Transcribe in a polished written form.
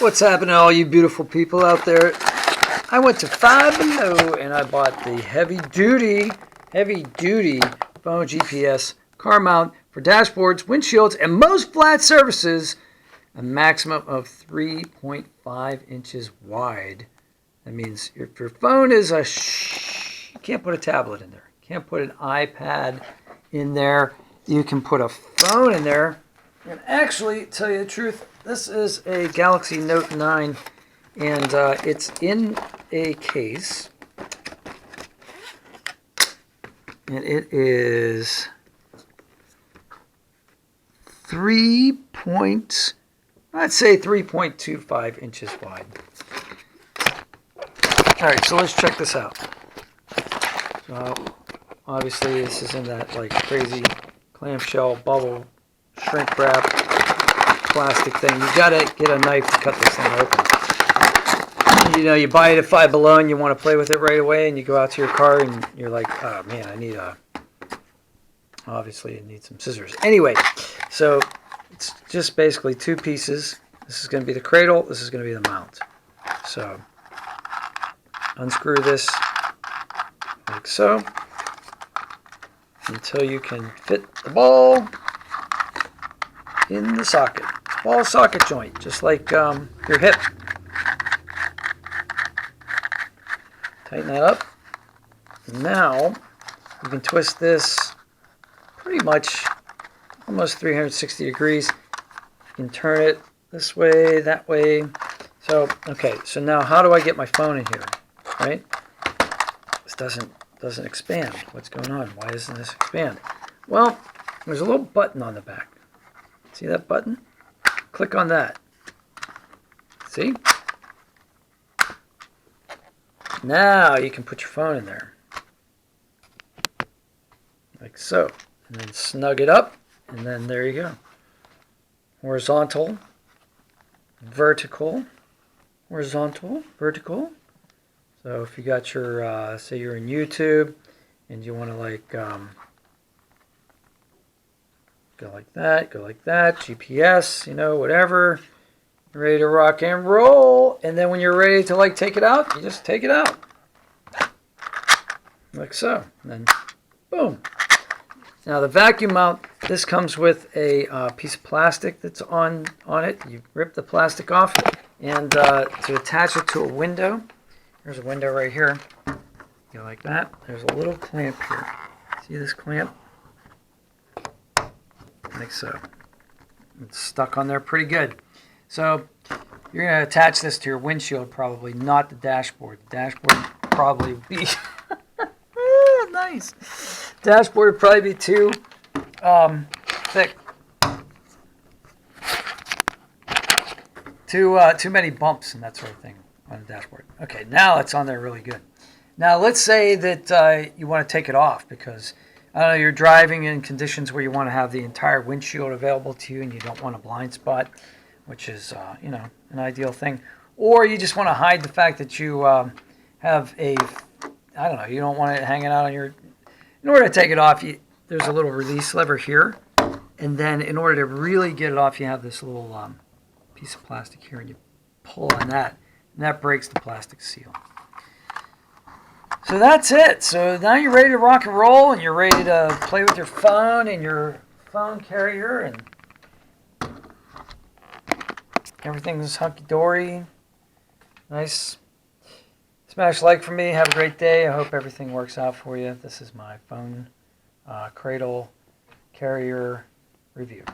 What's happening, all you beautiful people out there? I went to Five Below and I bought the heavy duty phone GPS car mount for dashboards, windshields, and most flat surfaces, a maximum of 3.5 inches wide. That means if your phone is you can't put a tablet in there. You can't put an iPad in there. You can put a phone in there. And actually, tell you the truth, this is a Galaxy Note 9, and it's in a case. And it is 3.25 inches wide. All right, so let's check this out. So obviously, this is in that like crazy clamshell bubble shrink wrap plastic thing. You gotta get a knife to cut this thing open. You know, you buy it at Five Below and you want to play with it right away, and you go out to your car and you're like, oh man, I need obviously I need some scissors. Anyway, so it's just basically two pieces. This is going to be the cradle, this is going to be the mount. So unscrew this like so until you can fit the ball in the socket. Ball socket joint, just like your hip. Tighten that up. Now you can twist this pretty much almost 360 degrees. You can turn it this way, that way. So, okay, so now how do I get my phone in here, right? This doesn't expand. What's going on? Why doesn't this expand? Well, there's a little button on the back. See that button? Click on that. See? Now you can put your phone in there. Like so. And then snug it up. And then there you go. Horizontal. Vertical. Horizontal. Vertical. So if you got your, say you're in YouTube and you want to like go like that, GPS, you know, whatever. You're ready to rock and roll. And then when you're ready to like take it out, you just take it out. Like so. And then boom. Now the vacuum mount, this comes with a piece of plastic that's on it. You rip the plastic off, and to attach it to a window, there's a window right here. Go like that. There's a little clamp here. See this clamp? Like so. It's stuck on there pretty good. So you're going to attach this to your windshield probably, not the dashboard. The dashboard would probably be nice. Dashboard would probably be too thick. Too many bumps and that sort of thing on the dashboard. Okay, now it's on there really good. Now let's say that you want to take it off because I don't know, you're driving in conditions where you want to have the entire windshield available to you and you don't want a blind spot, which is you know, an ideal thing. Or you just want to hide the fact that you have a, I don't know, you don't want it hanging out on your, in order to take it off, there's a little release lever here. And then in order to really get it off, you have this little piece of plastic here and you pull on that. And that breaks the plastic seal. So that's it. So now you're ready to rock and roll and you're ready to play with your phone and your phone carrier and everything's hunky-dory. Nice. Smash like for me. Have a great day. I hope everything works out for you. This is my phone cradle carrier review.